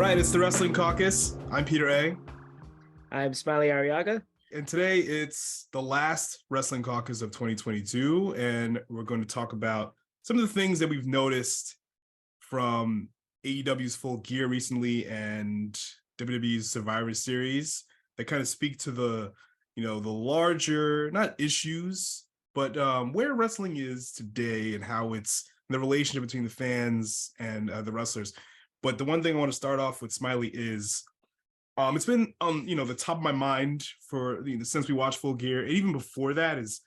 right, it's the Wrestling Caucus. I'm Peter A. I'm Smiley Arriaga. And today it's the last Wrestling Caucus of 2022. And we're going to talk about some of the things that we've noticed from AEW's Full Gear recently and WWE's Survivor Series that kind of speak to the larger, not issues, but where wrestling is today and how it's the relationship between the fans and the wrestlers. But the one thing I want to start off with, Smiley, is it's been the top of my mind for since we watched Full Gear, and even before that, is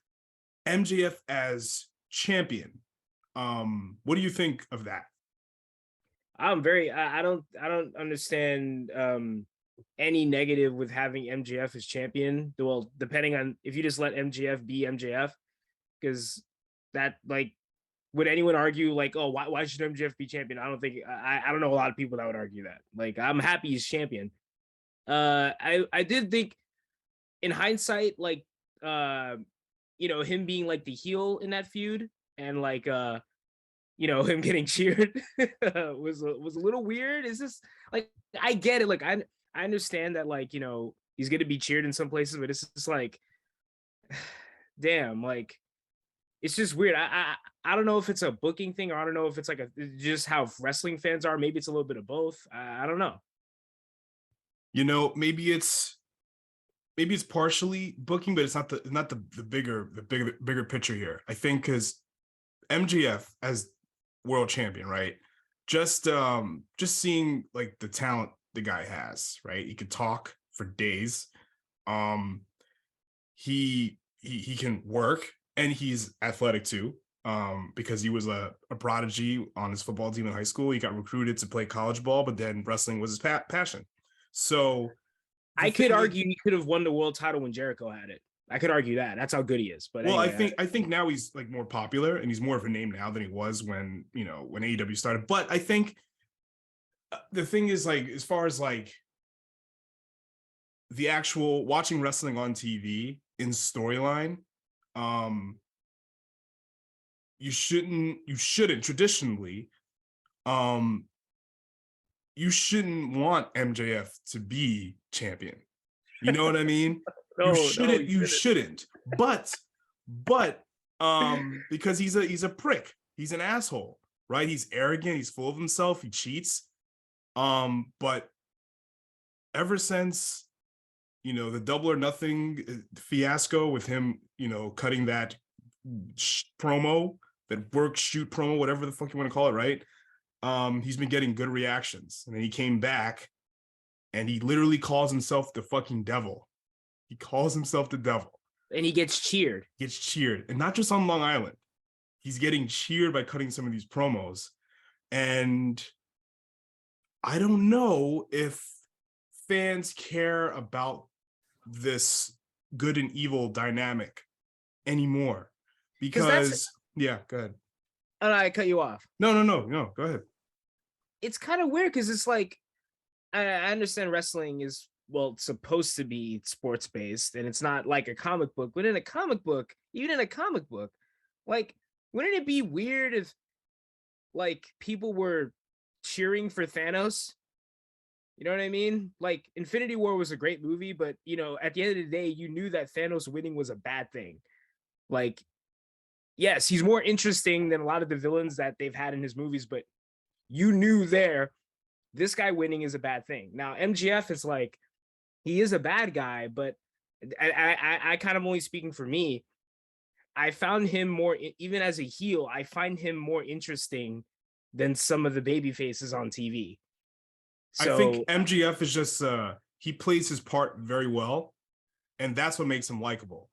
MJF as champion. What do you think of that? I don't understand any negative with having MJF as champion. Well, depending on if you just let MJF be MJF, because that, like, would anyone argue like, oh, why should MJF be champion? I don't think I don't know a lot of people that would argue that. Like, I'm happy he's champion. I did think in hindsight, like, him being like the heel in that feud and like him getting cheered was a little weird. Is this, like, I get it, like I understand that, like, he's gonna be cheered in some places, but it's just like, damn, like, it's just weird. I don't know if it's a booking thing, or I don't know if it's like just how wrestling fans are. Maybe it's a little bit of both. I don't know. Maybe it's partially booking, but it's not the bigger picture here. I think because MJF as world champion, right? Just seeing like the talent the guy has, right? He could talk for days. He can work, and he's athletic too. Because he was a prodigy on his football team in high school. He got recruited to play college ball, but then wrestling was his passion. So I could argue he could have won the world title when Jericho had it. I could argue that. That's how good he is. But well, anyway, I think now he's like more popular, and he's more of a name now than he was when AEW started. But I think the thing is, like, as far as like the actual watching wrestling on TV in storyline, you shouldn't traditionally, you shouldn't want MJF to be champion. You know what I mean? You shouldn't. But because he's a prick. He's an asshole, right? He's arrogant, he's full of himself, he cheats. But ever since the Double or Nothing fiasco with him, cutting that promo, that work shoot promo, whatever the fuck you want to call it, right? He's been getting good reactions, and then he came back and he literally calls himself the fucking devil. He calls himself the devil, and he gets cheered. And not just on Long Island. He's getting cheered by cutting some of these promos. And I don't know if fans care about this good and evil dynamic anymore. Because yeah, go ahead. And I cut you off. No, go ahead. It's kind of weird because it's like, I understand wrestling is, well, it's supposed to be sports based, and it's not like a comic book. But in a comic book, even in a comic book, like, wouldn't it be weird if, like, people were cheering for Thanos? You know what I mean? Like, Infinity War was a great movie, but at the end of the day, you knew that Thanos winning was a bad thing. Like, yes, he's more interesting than a lot of the villains that they've had in his movies, but you knew this guy winning is a bad thing. Now, MJF is like, he is a bad guy, but I kind of only speaking for me. I found him more, even as a heel, I find him more interesting than some of the baby faces on TV. So, I think MJF is just, he plays his part very well, and that's what makes him likable.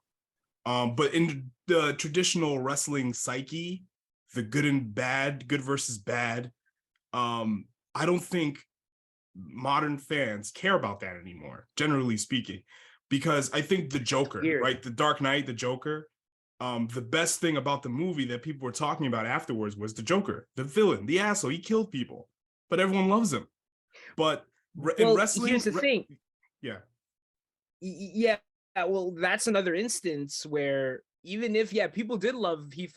But in the traditional wrestling psyche, the good and bad, good versus bad, I don't think modern fans care about that anymore, generally speaking, because I think the Joker, right? The Dark Knight, the Joker, the best thing about the movie that people were talking about afterwards was the Joker, the villain, the asshole. He killed people, but everyone loves him. But in wrestling, here's the thing. Yeah. Yeah. Well, that's another instance where even if, people did love Heath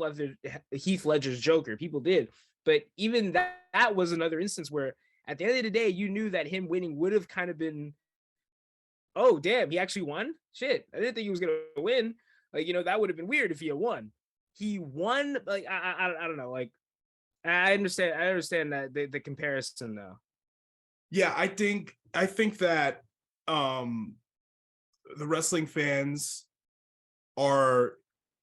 Ledger's Joker, people did. But even that was another instance where at the end of the day, you knew that him winning would have kind of been, oh damn, he actually won. Shit, I didn't think he was gonna win. Like, you know, that would have been weird if he had won. He won. Like, I don't know. Like, I understand that the comparison though. Yeah, I think that the wrestling fans are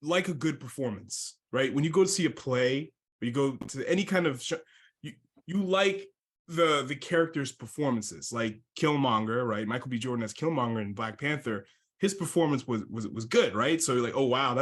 like a good performance, right? When you go to see a play, or you go to any kind of show, you like the characters' performances, like Killmonger, right? Michael B. Jordan as Killmonger in Black Panther. His performance was good, right? So you're like, oh wow,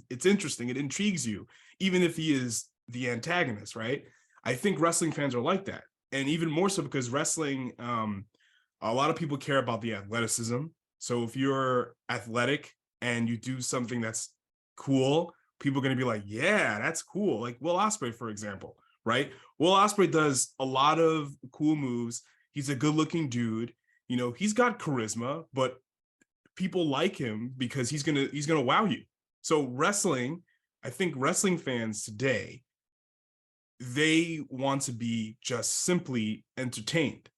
it's interesting. It intrigues you, even if he is the antagonist, right? I think wrestling fans are like that, and even more so because wrestling, a lot of people care about the athleticism. So if you're athletic and you do something that's cool, people are going to be like, yeah, that's cool. Like Will Ospreay, for example, right? Will Ospreay does a lot of cool moves. He's a good looking dude. You know, he's got charisma, but people like him because he's gonna wow you. So wrestling, I think wrestling fans today, they want to be just simply entertained.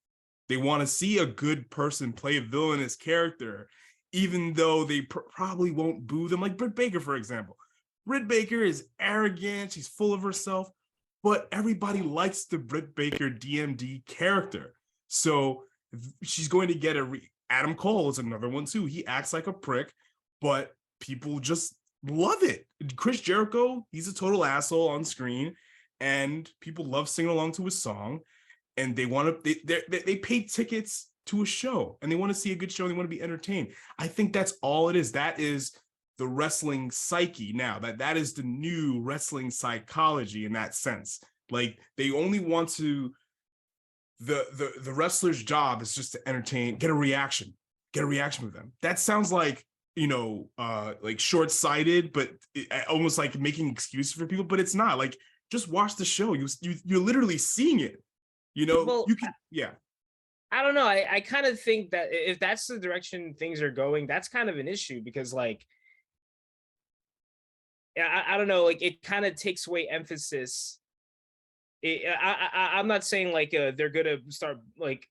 They want to see a good person play a villainous character, even though they probably won't boo them. Like Britt Baker, for example. Britt Baker is arrogant. She's full of herself, but everybody likes the Britt Baker DMD character. So she's going to get Adam Cole is another one too. He acts like a prick, but people just love it. Chris Jericho, he's a total asshole on screen, and people love singing along to his song. And they want to, they pay tickets to a show, and they want to see a good show. They want to be entertained. I think that's all it is. That is the wrestling psyche now. That is the new wrestling psychology in that sense. Like they only want to, the wrestler's job is just to entertain, get a reaction with them. That sounds like, you know, like short-sighted, but almost like making excuses for people, but it's not. Like, just watch the show. You're literally seeing it. You know, well, you can, yeah. I don't know. I kind of think that if that's the direction things are going, that's kind of an issue because, like, I don't know, like it kind of takes away emphasis. I'm not saying like they're gonna start like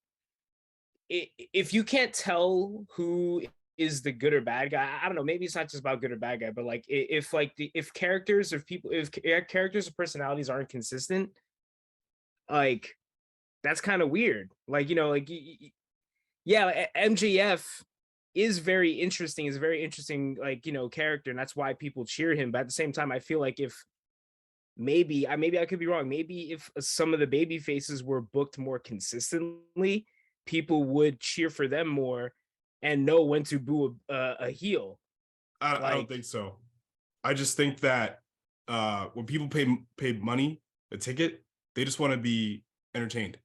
if you can't tell who is the good or bad guy. I don't know. Maybe it's not just about good or bad guy, but like if like if characters or personalities aren't consistent, like that's kind of weird. Like, you know, like yeah, MJF is very interesting. Is a very interesting, like, you know, character, and that's why people cheer him. But at the same time, I feel like if maybe I could be wrong. Maybe if some of the baby faces were booked more consistently, people would cheer for them more and know when to boo a heel. I don't think so. I just think that when people pay money, a ticket, they just want to be entertained.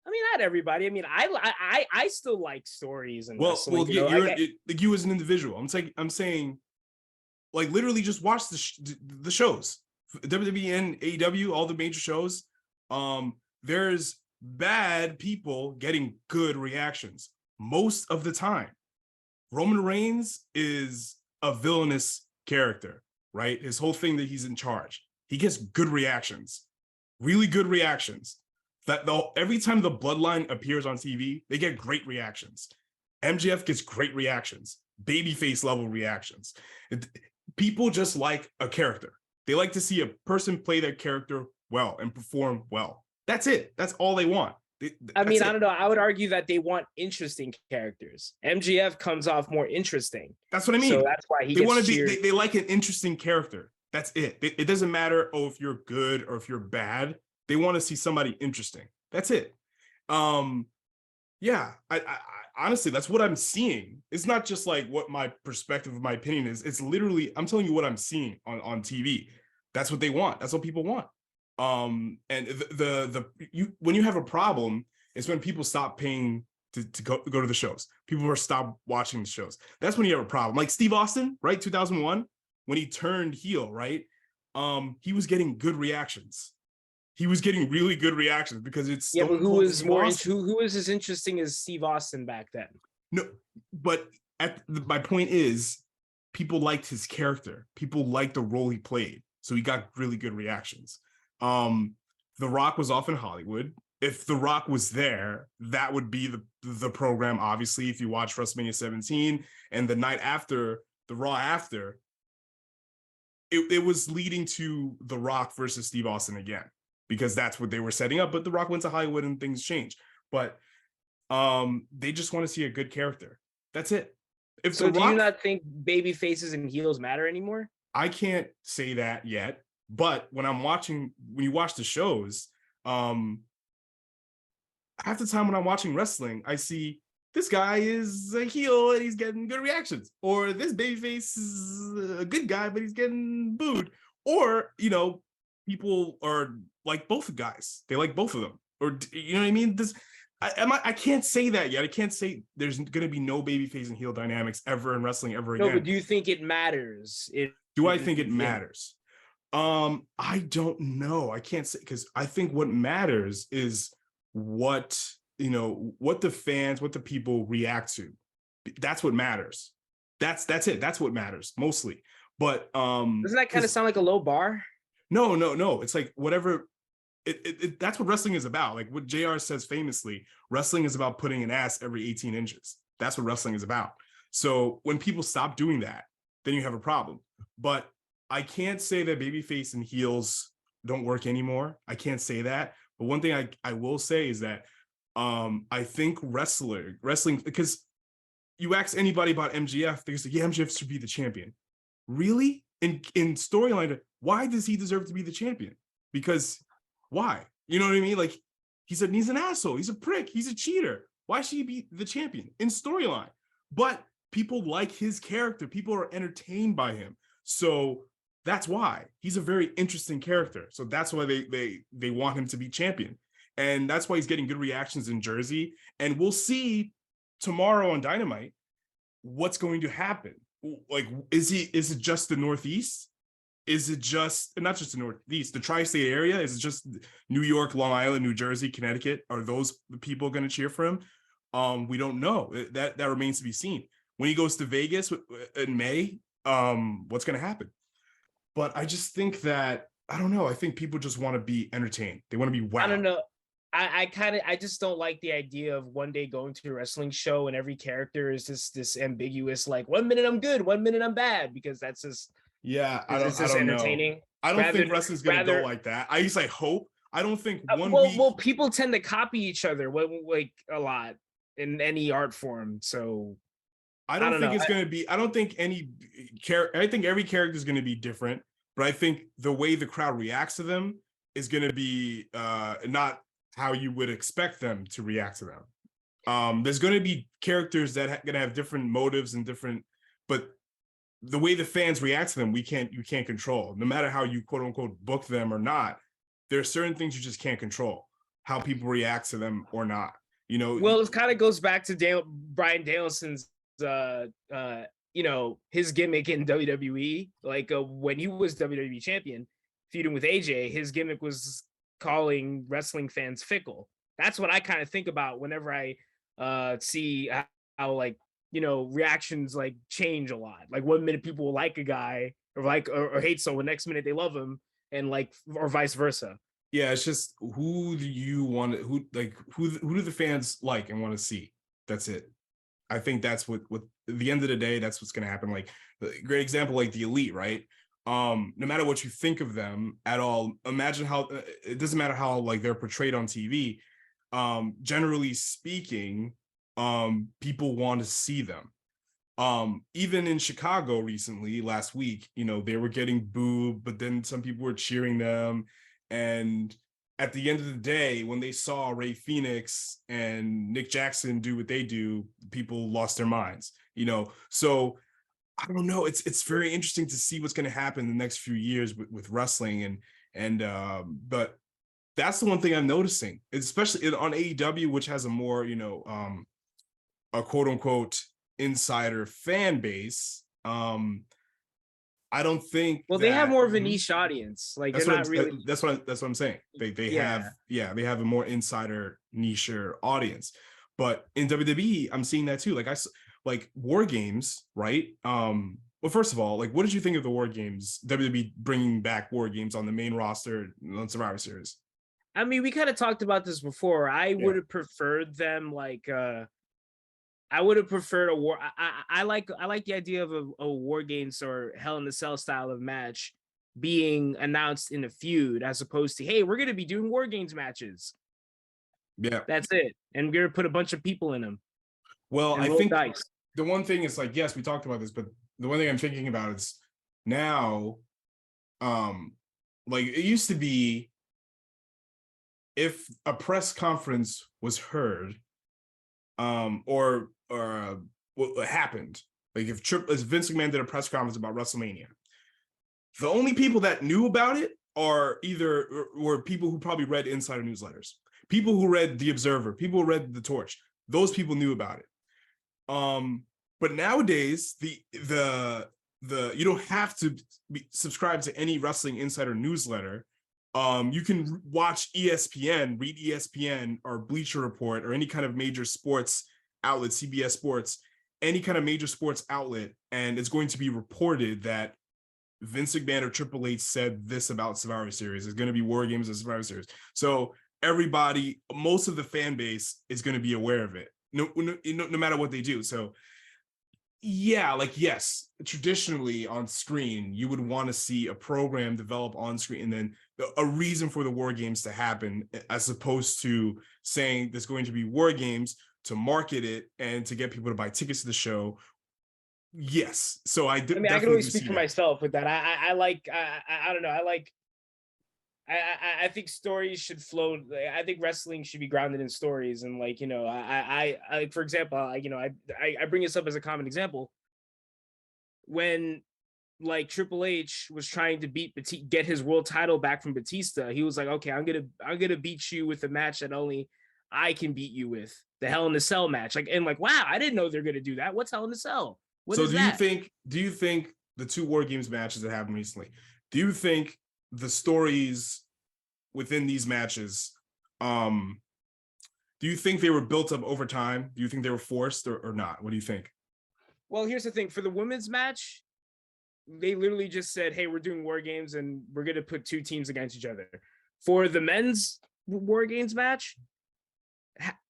I mean, not everybody. I mean, I still like stories and wrestling. Well, yeah, like you as an individual. I'm saying, like literally, just watch the shows, WWE and AEW, all the major shows. There's bad people getting good reactions most of the time. Roman Reigns is a villainous character, right? His whole thing that he's in charge. He gets good reactions, really good reactions. Every time the bloodline appears on TV, they get great reactions. MJF gets great reactions, babyface level reactions. People just like a character. They like to see a person play their character well and perform well. That's it. That's all they want. I mean, I don't know. I would argue that they want interesting characters. MJF comes off more interesting. That's what I mean. So that's why he gets cheered. They like an interesting character. That's it. It doesn't matter, if you're good or if you're bad. They want to see somebody interesting. That's it. Yeah, I honestly, that's what I'm seeing. It's not just like what my perspective of my opinion is. It's literally, I'm telling you what I'm seeing on TV. That's what they want. That's what people want. And when you have a problem, it's when people stop paying to go to the shows. People are stop watching the shows. That's when you have a problem. Like Steve Austin, right? 2001, when he turned heel, right? He was getting good reactions. He was getting really good reactions because it's but who was as interesting as Steve Austin back then? No, but my point is, people liked his character. People liked the role he played, so he got really good reactions. The Rock was off in Hollywood. if The Rock was there, that would be the program. Obviously, if you watch WrestleMania 17 and the night after, the Raw after, it was leading to The Rock versus Steve Austin again, because that's what they were setting up. But The Rock went to Hollywood and things changed. But they just want to see a good character. That's it. If So The Rock, do you not think baby faces and heels matter anymore? I can't say that yet. But when you watch the shows, half the time when I'm watching wrestling, I see this guy is a heel and he's getting good reactions, or this babyface is a good guy but he's getting booed, or people are like both guys, they like both of them, or you know what I mean. I can't say that yet. I can't say there's going to be no babyface and heel dynamics ever in wrestling ever again. No, but do you think it matters? Do I think it matters? I don't know. I can't say, because I think what matters is what the fans, what the people react to. That's what matters. That's it. That's what matters mostly. But doesn't that kind of sound like a low bar? No. It's like whatever. That's what wrestling is about. Like what JR says famously, wrestling is about putting an ass every 18 inches. That's what wrestling is about. So when people stop doing that, then you have a problem. But I can't say that babyface and heels don't work anymore. I can't say that. But one thing I will say is that I think wrestling, because you ask anybody about MJF, they say, yeah, MJF should be the champion. Really? In storyline, why does he deserve to be the champion? Because why? You know what I mean? Like, he's an asshole. He's a prick. He's a cheater. Why should he be the champion in storyline? But people like his character. People are entertained by him. So that's why he's a very interesting character. So that's why they want him to be champion. And that's why he's getting good reactions in Jersey. And we'll see tomorrow on Dynamite what's going to happen. Like, is it just the Northeast? Is it just, not just the Northeast, the tri-state area? Is it just New York, Long Island, New Jersey, Connecticut? Are those the people going to cheer for him? We don't know. That remains to be seen. When he goes to Vegas in May, what's going to happen? But I just think that, I don't know. I think people just want to be entertained. They want to be wowed. I don't know. I just don't like the idea of one day going to a wrestling show and every character is this ambiguous, like 1 minute I'm good, 1 minute I'm bad, because that's just, yeah, I don't entertaining. know. I don't think wrestling's gonna go like that. I just hope. I don't think week. Well, people tend to copy each other, like a lot in any art form. So I don't think it's gonna be. I don't think any character. I think every character is gonna be different, but I think the way the crowd reacts to them is gonna be not how you would expect them to react to them. There's gonna be characters that gonna have different motives and different, but the way the fans react to them, you can't control. No matter how you quote unquote book them or not, there are certain things you just can't control, how people react to them or not. Well, it kind of goes back to Bryan Danielson's his gimmick in WWE. Like when he was WWE champion, feuding with AJ, his gimmick was calling wrestling fans fickle. That's what I kind of think about whenever I see how like, reactions like change a lot. Like 1 minute people will like a guy or hate someone, next minute they love him, and like, or vice versa. Yeah, it's just who do you want to, who do the fans like and want to see? That's it. I think that's what at the end of the day, that's what's going to happen. Like, a great example, like the Elite, right? No matter what you think of them at all, imagine how it doesn't matter how like they're portrayed on TV. Generally speaking, people want to see them. Even in Chicago recently, last week, they were getting booed, but then some people were cheering them. And at the end of the day, when they saw Ray Phoenix and Nick Jackson do what they do, people lost their minds, So I don't know. It's very interesting to see what's going to happen in the next few years with wrestling. But that's the one thing I'm noticing, especially on AEW, which has a more, a quote unquote insider fan base. I don't think. Well, they have more of a niche audience. Like, they're not really. That's what I'm saying. They have a more insider niche audience. But in WWE, I'm seeing that too. Like War Games, right? Well, first of all, like, what did you think of the War Games? WWE bringing back War Games on the main roster on Survivor Series? I mean, we kind of talked about this before. I would have preferred them like I would have preferred a war. I like the idea of a War Games or Hell in a Cell style of match being announced in a feud, as opposed to, hey, we're gonna be doing War Games matches. Yeah. That's it, and we're gonna put a bunch of people in them Well, and I roll think dice. the one thing is like, yes, we talked about this, but the one thing I'm thinking about is now, like it used to be if a press conference was heard, or what happened, like if Vince McMahon did a press conference about WrestleMania, the only people that knew about it are either were people who probably read insider newsletters, people who read The Observer, people who read The Torch. Those people knew about it. But nowadays, the you don't have to subscribe to any wrestling insider newsletter. You can watch ESPN, read ESPN or Bleacher Report or any kind of major sports outlet, CBS Sports, any kind of major sports outlet, and it's going to be reported that Vince McMahon or Triple H said this about Survivor Series. It's going to be War Games and Survivor Series. So everybody, most of the fan base is going to be aware of it, no matter what they do. So yeah, like, yes, traditionally on screen, you would want to see a program develop on screen and then a reason for the War Games to happen, as opposed to saying there's going to be War Games to market it and to get people to buy tickets to the show. Yes. So I mean, I can only speak for that. myself with that. I like, I don't know. I think stories should flow. I think wrestling should be grounded in stories, and like, you know, I for example, I bring this up as a common example. When like Triple H was trying to get his world title back from Batista, he was like, okay, I'm gonna beat you with a match that only I can beat you with, the Hell in a Cell match. Like, and like, wow, I didn't know they're gonna do that. What's Hell in a Cell? What So is that? do you think the two War Games matches that happened recently, do you think the stories within these matches, do you think they were built up over time? Do you think they were forced or not? What do you think? Well, here's the thing. For the women's match, they literally just said, hey, we're doing War Games and we're going to put two teams against each other. For the men's War Games match,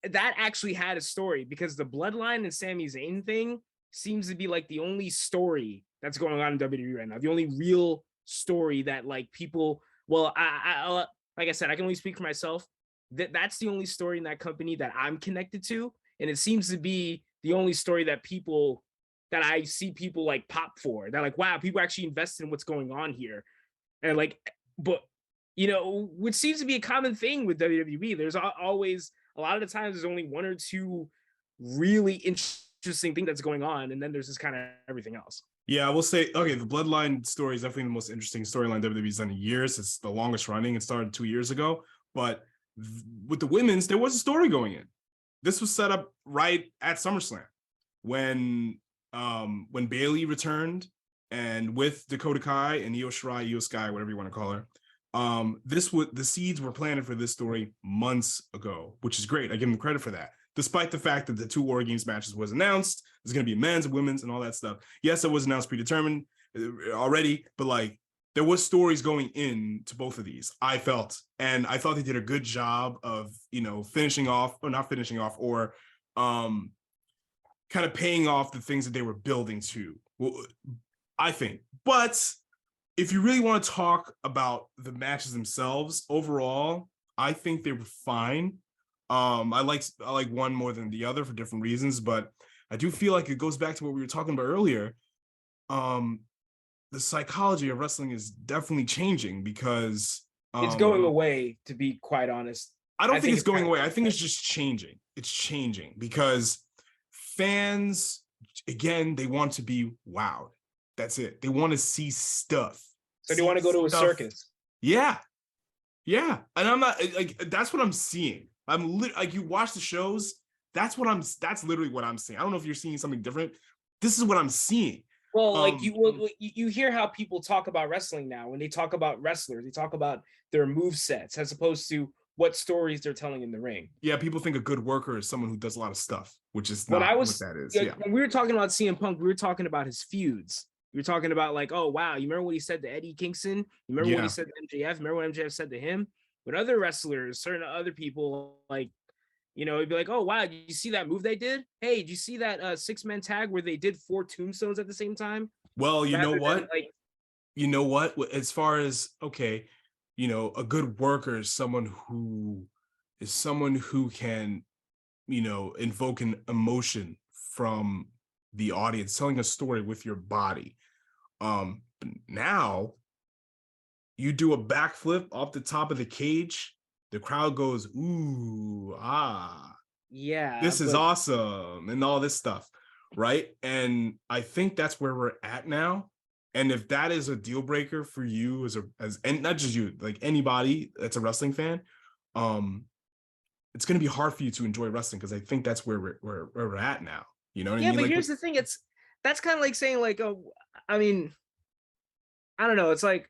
that actually had a story, because the Bloodline and Sami Zayn thing seems to be like the only story that's going on in WWE right now. The only real story that like people, well, I like I said, I can only speak for myself. That's the only story in that company that I'm connected to. And it seems to be the only story that I see people like pop for. They're like, wow, people actually invested in what's going on here. And like, but you know, which seems to be a common thing with WWE. There's always, a lot of the times there's only one or two really interesting things that's going on, and then there's this kind of everything else. Yeah, I will say, okay, the Bloodline story is definitely the most interesting storyline WWE's done in years. It's the longest running. It started 2 years ago, but with the women's, there was a story going in. This was set up right at SummerSlam when Bayley returned, and with Dakota Kai and Io Shirai, Io Sky, whatever you want to call her. The seeds were planted for this story months ago, which is great. I give them credit for that. Despite the fact that the two War Games matches was announced, there's going to be men's and women's and all that stuff. Yes, it was announced predetermined already, but like there was stories going in to both of these, I felt. And I thought they did a good job of, you know, finishing off or kind of paying off the things that they were building to, well, I think. But if you really want to talk about the matches themselves, overall, I think they were fine. I like one more than the other for different reasons, but I do feel like it goes back to what we were talking about earlier. The psychology of wrestling is definitely changing because it's going away, to be quite honest. I don't think it's going away. I think it's just changing. It's changing because fans, again, they want to be wowed. That's it. They want to see stuff. So they want to go to a circus. Yeah. Yeah. And I'm not like, that's what I'm seeing. Like, you watch the shows, that's literally what I'm seeing. I don't know if you're seeing something different. This is what I'm seeing. Well, like you hear how people talk about wrestling now. When they talk about wrestlers, they talk about their move sets as opposed to what stories they're telling in the ring. Yeah, people think a good worker is someone who does a lot of stuff, which is not what that is. Yeah. When we were talking about CM Punk, we were talking about his feuds. We were talking about like, oh wow, you remember what he said to Eddie Kingston? You remember what he said to MJF? Remember what MJF said to him? with other wrestlers, certain other people, like, you know, it'd be like, oh wow, did you see that move they did? Hey, did you see that 6-man tag where they did 4 tombstones at the same time? Well, you know Rather than what? like, You know what? As far as, okay, you know, a good worker is someone who can, you know, invoke an emotion from the audience, telling a story with your body. Now you do a backflip off the top of the cage, the crowd goes, ooh, ah, yeah, this is but awesome, and all this stuff, right? And I think that's where we're at now. And if that is a deal breaker for you and not just you, like anybody that's a wrestling fan, um, it's going to be hard for you to enjoy wrestling, because I think that's where we're at now. You know what I yeah, mean? but Like, here's the thing, that's kind of like saying like, oh, I mean, I don't know, it's like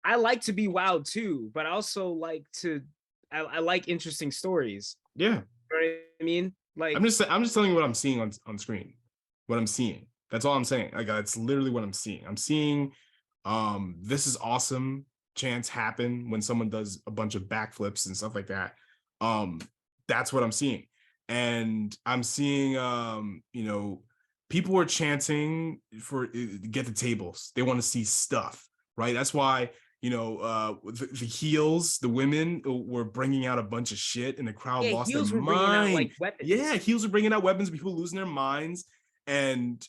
I like to be wowed too, but I also like to I like interesting stories. yeah, You know what I mean? Like, I'm just telling you what I'm seeing on screen, what I'm seeing. That's all I'm saying. Like, that's literally what I'm seeing. I'm seeing, this is awesome chants happen when someone does a bunch of backflips and stuff like that. Um, that's what I'm seeing, and I'm seeing, you know, people are chanting for get the tables. They want to see stuff, right? That's why, you know, the heels, the women were bringing out a bunch of shit, and the crowd yeah, lost their heels were bringing out mind. like weapons. Yeah, heels are bringing out weapons, people losing their minds, and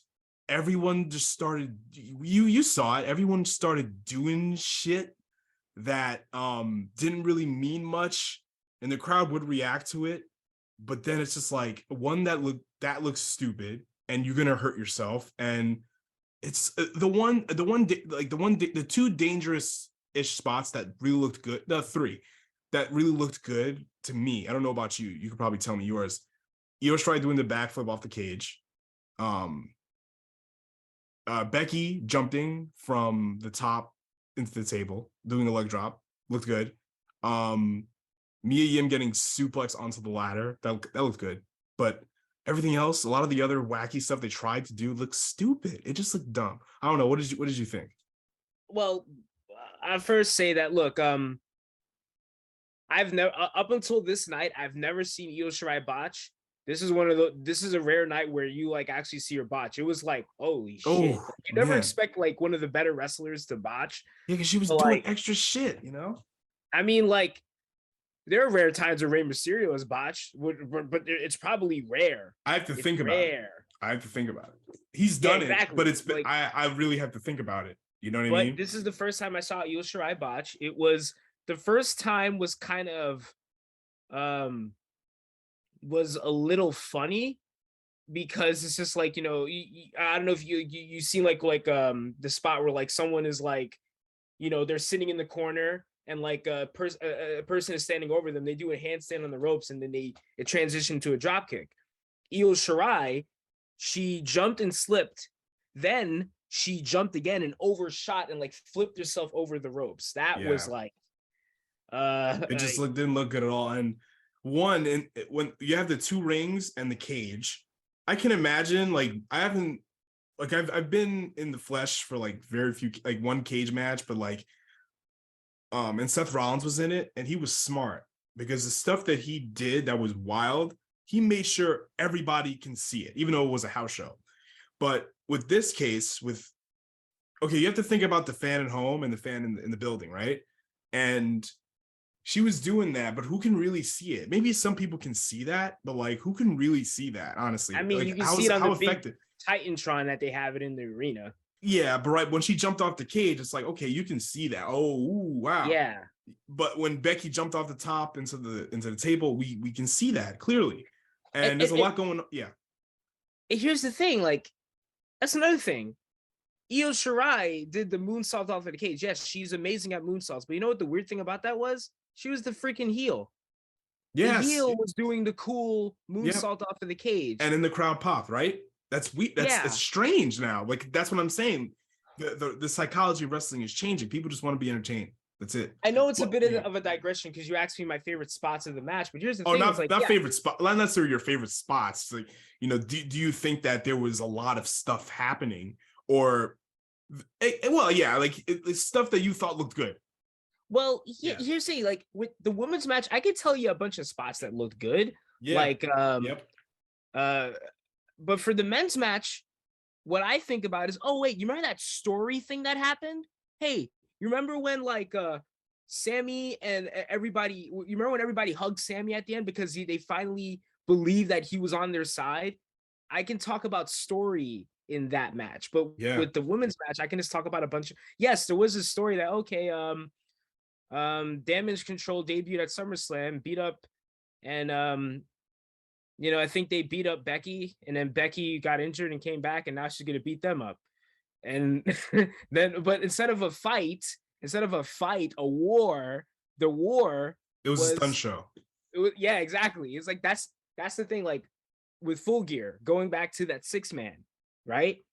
everyone just started. You saw it. Everyone started doing shit that didn't really mean much, and the crowd would react to it. But then it's just like, one that looks stupid, and you're gonna hurt yourself, and it's the two dangerous ish spots that really looked good. The three that really looked good to me. I don't know about you. You could probably tell me yours. Io tried doing the backflip off the cage. Um, Becky jumping from the top into the table, doing a leg drop, looked good. Mia Yim getting suplex onto the ladder, that looked good. But everything else, a lot of the other wacky stuff they tried to do looked stupid. It just looked dumb. I don't know. What did you think? Well, I first say that look, I've never up until this night, I've never seen Io Shirai botch. This is a rare night where you like actually see her botch. It was like, holy shit. Oh Like, you never man, expect like one of the better wrestlers to botch. yeah, because she was But doing like, extra shit, you know. I mean, like, there are rare times where Rey Mysterio is botched, but it's probably rare. I have to It's think about it. rare. I have to think about it. He's Yeah, done it, but exactly. it's been, Like, I really have to think about it. You know what I but mean? this is the first time I saw Io Shirai botch. It was the first time was kind of um was a little funny because it's just like, you know, I don't know if you seen the spot where like someone is like, you know, they're sitting in the corner and like a person is standing over them. They do a handstand on the ropes and then it transitioned to a drop kick. Io Shirai, she jumped and slipped, then she jumped again and overshot and like flipped herself over the ropes. That was Yeah. like It just didn't look good at all. And when you have the two rings and the cage, I can imagine, like, I haven't, like, I've been in the flesh for like very few, like one cage match, but like, and Seth Rollins was in it, and he was smart, because the stuff that he did that was wild, he made sure everybody can see it, even though it was a house show. But with this case, okay, you have to think about the fan at home and the fan in the building, right? And she was doing that, but who can really see it? Maybe some people can see that, but like, who can really see that? Honestly, I mean, like, you can see it on how the big effective? Titantron that they have it in the arena. Yeah, but right when she jumped off the cage, it's like, okay, you can see that. Oh, ooh, wow. Yeah. But when Becky jumped off the top into the table, we can see that clearly. And there's a lot going on. Yeah. And here's the thing, like, that's another thing. Io Shirai did the moonsault off of the cage. Yes, she's amazing at moonsaults, but you know what the weird thing about that was? She was the freaking heel. The Yes. heel was doing the cool Yep. moonsault off of the cage. And then the crowd popped, right? That's weird. It's strange now. Like, that's what I'm saying. The psychology of wrestling is changing. People just want to be entertained. That's it. I know it's a bit yeah. of a digression because you asked me my favorite spots of the match, but here's the Oh, thing: not like, not favorite spot. Not necessarily your favorite spots. Like, you know, do you think that there was a lot of stuff happening, or, well, yeah, like, it's stuff that you thought looked good? Well, Yeah. here's the thing, like with the women's match, I could tell you a bunch of spots that looked good. Yeah. Like Yep. uh but for the men's match, what I think about is, oh wait, you remember that story thing that happened? Hey, you remember when like Sammy and everybody, you remember when everybody hugged Sammy at the end because they finally believed that he was on their side? I can talk about story in that match, but Yeah. with the women's match, I can just talk about a bunch of, yes, there was a story that, okay, Damage Control debuted at SummerSlam, beat up, and I think they beat up Becky, and then Becky got injured and came back, and now she's gonna beat them up. And then, but instead of a fight, a war. The war It was a stunt was, show. yeah, exactly. It's like that's the thing. Like with Full Gear, going back to that 6-man, right?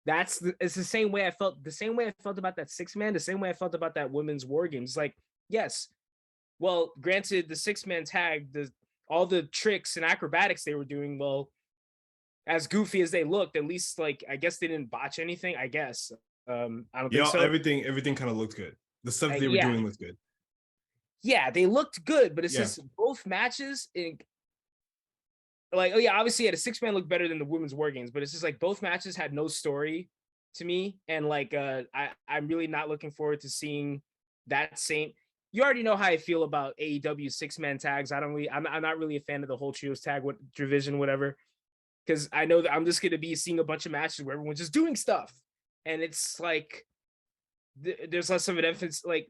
It's the same way I felt. The same way I felt about that 6-man. The same way I felt about that women's war games. Like, yes, well, granted, the 6-man tag, all the tricks and acrobatics they were doing, well, as goofy as they looked, at least like I guess they didn't botch anything. I guess. I don't think Yeah, so. everything kind of looked good. The stuff they were Yeah, doing looked good. yeah, they looked good, but it's Yeah. just both matches. Like, oh yeah, obviously, yeah, the 6-man looked better than the women's war games, but it's just like both matches had no story to me, and like I'm really not looking forward to seeing that same. You already know how I feel about AEW 6-man tags. I'm not really a fan of the whole trios tag, what division, whatever, because I know that I'm just gonna be seeing a bunch of matches where everyone's just doing stuff, and it's like there's less of an emphasis. Like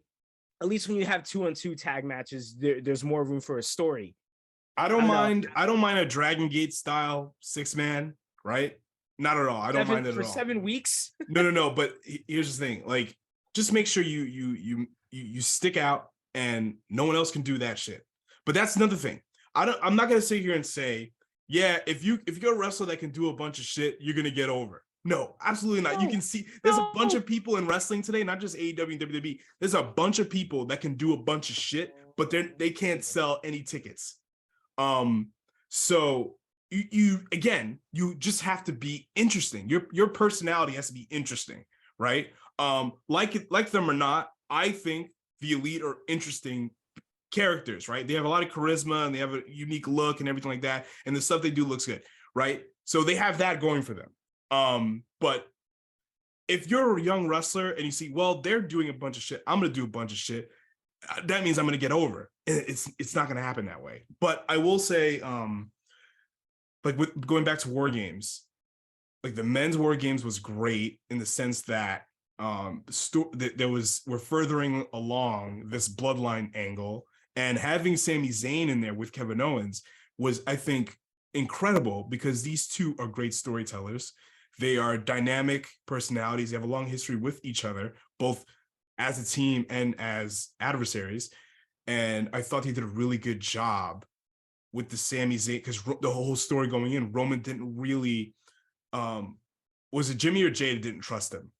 at least when you have 2-on-2 tag matches, there's more room for a story. I don't mind. I don't mind a Dragon Gate style 6-man, right? Not at all. I don't mind it for at all. 7 weeks. No. But here's the thing: like, just make sure you stick out, and no one else can do that shit. But that's another thing. I'm not gonna sit here and say, yeah, if you're a wrestler that can do a bunch of shit, you're gonna get over. No, absolutely not. You can see there's a bunch of people in wrestling today, not just AEW and WWE. There's a bunch of people that can do a bunch of shit, but they can't sell any tickets. So you again, you just have to be interesting. Your personality has to be interesting, right? Like them or not, I think the Elite are interesting characters, right? They have a lot of charisma and they have a unique look and everything like that, and the stuff they do looks good, right? So they have that going for them. But if you're a young wrestler and you see, well, they're doing a bunch of shit, I'm gonna do a bunch of shit, that means I'm gonna get over. It's not gonna happen that way. But I will say, like with going back to war games, like the men's war games was great in the sense that we're furthering along this bloodline angle, and having Sami Zayn in there with Kevin Owens was, I think, incredible because these two are great storytellers. They are dynamic personalities. They have a long history with each other, both as a team and as adversaries. And I thought he did a really good job with the Sami Zayn, because the whole story going in, Roman didn't really, was it Jimmy or Jay that didn't trust him?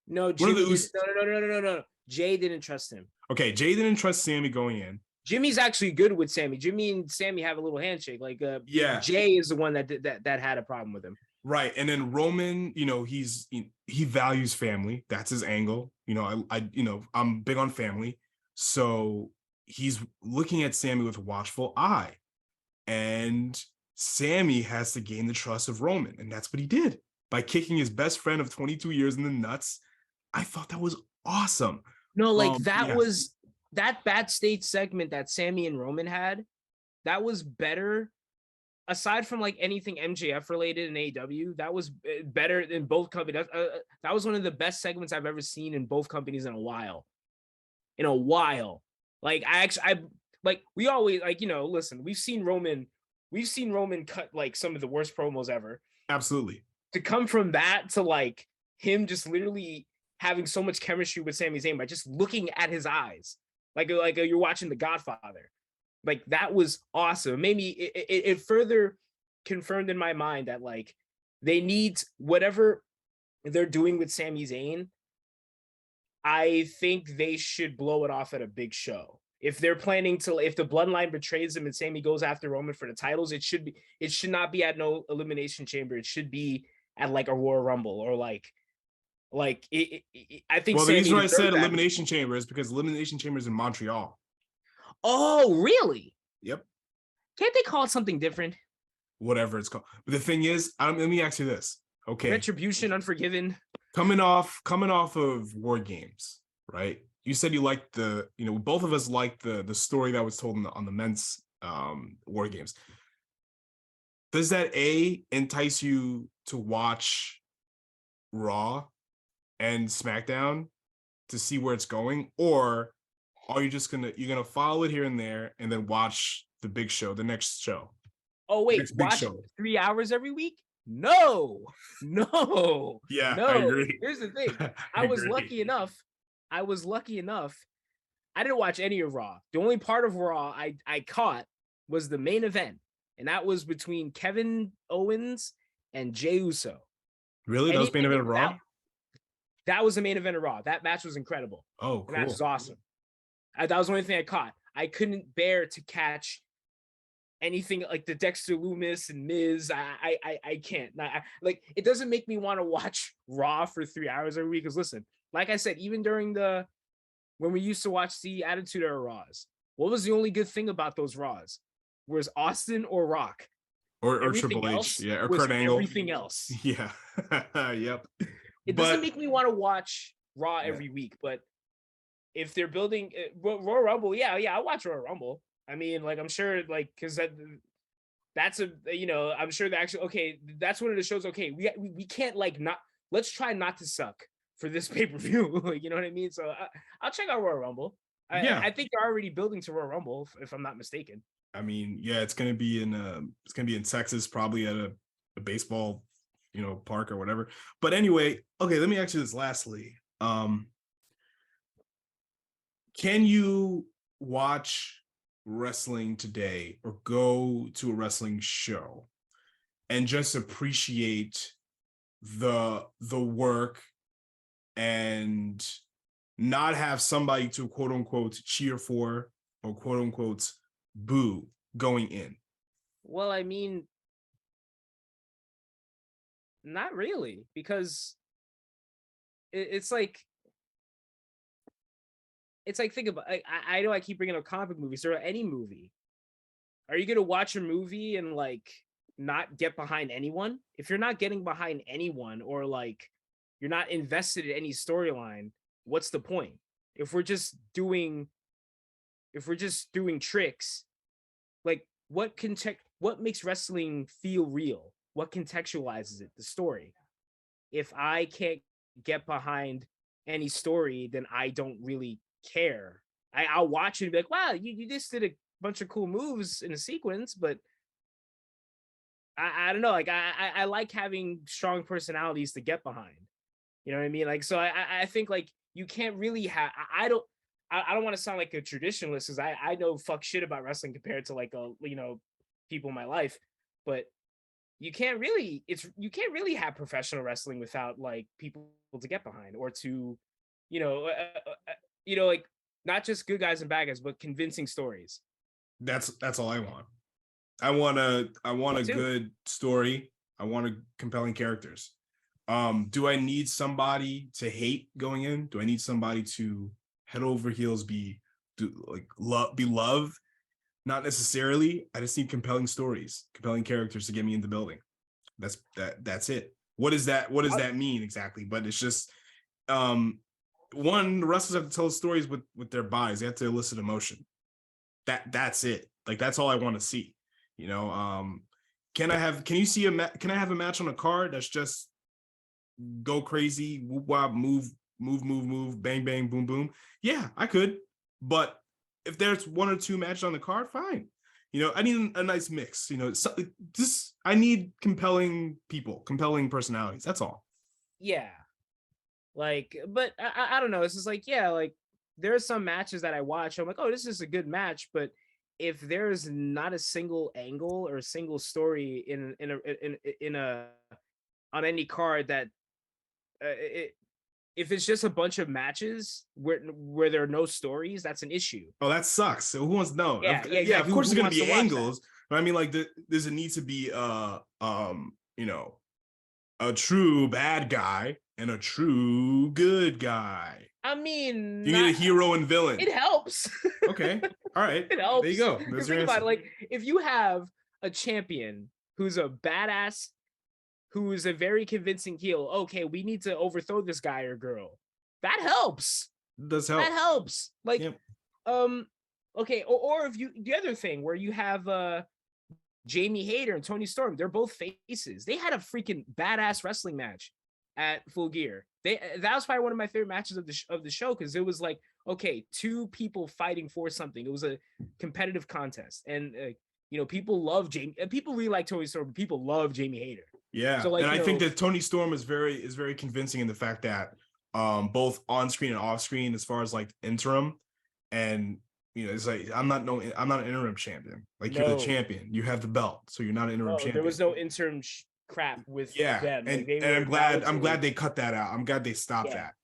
No, Jimmy. No. Jay didn't trust him. Okay, Jay didn't trust Sammy going in. Jimmy's actually good with Sammy. Jimmy and Sammy have a little handshake. Like, yeah, Jay is the one that had a problem with him. Right, and then Roman, he values family. That's his angle. I'm big on family, so he's looking at Sammy with a watchful eye, and Sammy has to gain the trust of Roman, and that's what he did by kicking his best friend of 22 years in the nuts. I thought that was awesome. No, like was that backstage segment that Sammy and Roman had. That was better. Aside from like anything MJF related in AEW, that was better in both companies. That was one of the best segments I've ever seen in both companies in a while. Like we always listen, we've seen Roman cut like some of the worst promos ever. Absolutely. To come from that to like him just literally having so much chemistry with Sami Zayn by just looking at his eyes, like you're watching The Godfather. Like that was awesome. Maybe it further confirmed in my mind that like they need whatever they're doing with Sami Zayn. I think they should blow it off at a big show. If they're planning to, if the bloodline betrays them and Sami goes after Roman for the titles, it should not be at no Elimination Chamber. It should be at like a Royal Rumble or like Like, I think Well, the Sammy reason why I deserved said that. Elimination Chamber is because Elimination Chamber is in Montreal. Oh, really? Yep. Can't they call it something different? Whatever it's called. But the thing is, let me ask you this. Okay. Retribution, Unforgiven. Coming off of War Games, right? You said you liked both of us liked the story that was told on the men's War Games. Does that entice you to watch Raw and SmackDown to see where it's going, or are you just you're gonna follow it here and there and then watch the big show, the next show? Oh wait, watch 3 hours every week? No. Yeah, no. I agree. Here's the thing. I was lucky enough. I didn't watch any of Raw. The only part of Raw I caught was the main event, and that was between Kevin Owens and Jey Uso. Really? That was main event of Raw? That was the main event of Raw. That match was incredible. Oh, cool. The match was awesome. That was the only thing I caught. I couldn't bear to catch anything like the Dexter Lumis and Miz. I can't. Like, it doesn't make me want to watch Raw for 3 hours every week. Because listen, like I said, even during when we used to watch the Attitude Era Raws, what was the only good thing about those Raws? Was Austin or Rock? Or Triple H, yeah, or Kurt Angle. Everything else. Yeah. Yep. It doesn't make me want to watch Raw every week, but if they're building Royal Rumble, yeah, I'll watch Royal Rumble. I mean, like, I'm sure, like, because that's I'm sure that actually, okay, that's one of the shows. Okay, we can't, like, not, let's try not to suck for this pay-per-view. You know what I mean? So I'll check out Royal Rumble. I think they're already building to Royal Rumble, if I'm not mistaken. I mean, yeah, it's gonna be in Texas, probably at a baseball, park or whatever. But anyway, okay, let me ask you this lastly. Can you watch wrestling today or go to a wrestling show and just appreciate the work and not have somebody to quote unquote cheer for or quote unquote boo going in? Well, I mean, not really, because it's like think about, I know I keep bringing up comic movies or any movie. Are you gonna watch a movie and, like, not get behind anyone? If you're not getting behind anyone, or, like, you're not invested in any storyline, what's the point? If we're just doing tricks, like, what makes wrestling feel real? What contextualizes it? The story. If I can't get behind any story, then I don't really care. I'll watch it and be like, wow, you just did a bunch of cool moves in a sequence, but I don't know. Like, I like having strong personalities to get behind. You know what I mean? Like, so I think, like, you can't really have, I don't want to sound like a traditionalist, because I know fuck shit about wrestling compared to, like, people in my life, but you can't really have professional wrestling without, like, people to get behind, or to, like, not just good guys and bad guys, but convincing stories. That's all I want. I want a good story. I want compelling characters. Do I need somebody to hate going in? Do I need somebody to head over heels be loved? Not necessarily. I just need compelling stories, compelling characters to get me in the building. That's it. What does that mean exactly? But it's just the wrestlers have to tell stories with their bodies. They have to elicit emotion. That's it. Like, that's all I want to see. Can I have a match on a card that's just go crazy, whoop wop, move, bang bang, boom boom? Yeah, I could. But if there's one or two matches on the card, fine. I need a nice mix. I need compelling people, compelling personalities. That's all. Yeah. Like, but I don't know. It's just like, yeah, like, there are some matches that I watch, I'm like, oh, this is a good match. But if there's not a single angle or a single story in a on any card, that if it's just a bunch of matches where there are no stories, that's an issue. Oh, that sucks. So who wants to know? Yeah, exactly. Of course, there's gonna be angles, that? but I mean, like, there's a need to be a true bad guy and a true good guy. I mean, You need a hero and villain. It helps. Okay. All right. It helps. There you go. Because think about it, like if you have a champion who's a badass, who's a very convincing heel, okay, we need to overthrow this guy or girl. That helps. It does help. That helps. Like, Yep. Okay, or if you the other thing where you have Jamie Hayter and Tony Storm, they're both faces. They had a freaking badass wrestling match at Full Gear. That was probably one of my favorite matches of the show, because it was like, okay, two people fighting for something. It was a competitive contest, and people love Jamie. People really like Tony Storm, but people love Jamie Hayter. Yeah, so, like, and I think that Tony Storm is very convincing in the fact that both on screen and off screen, as far as like interim, and it's like I'm not an interim champion. Like, you're the champion. You have the belt, so you're not an interim champion. There was no interim crap with them. And, like, and I'm glad they cut that out. I'm glad they stopped that.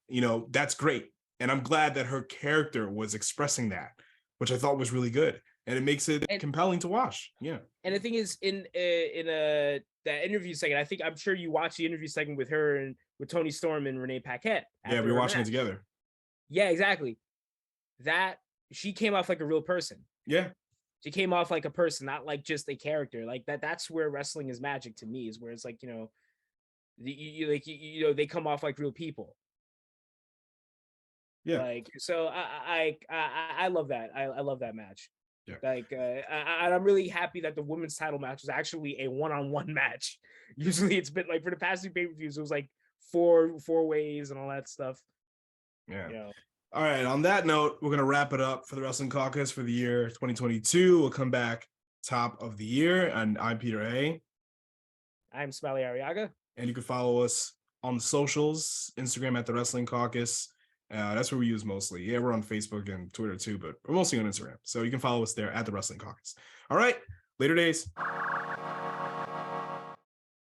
That's great, and I'm glad that her character was expressing that, which I thought was really good, and it makes it compelling to watch. Yeah. And the thing is, in that interview segment, I'm sure you watched the interview segment with her and with Tony Storm and Renee Paquette. Yeah, we were watching it together. Yeah, exactly. That she came off like a real person. Yeah. She came off like a person, not like just a character. Like that's where wrestling is magic to me, is where it's like, they come off like real people. Yeah. Like, so I love that. I love that match. Yeah. Like, I'm really happy that the women's title match was actually a one-on-one match. Usually it's been like, for the past two pay-per-views, it was like four ways and all that stuff. Yeah. All right. On that note, we're going to wrap it up for the Wrestling Caucus for the year 2022. We'll come back top of the year. And I'm Peter A. I'm Smiley Arriaga. And you can follow us on the socials, Instagram at the Wrestling Caucus. That's where we use mostly. Yeah, we're on Facebook and Twitter too, but we're mostly on Instagram. So you can follow us there at the Wrestling Caucus. All right. Later days.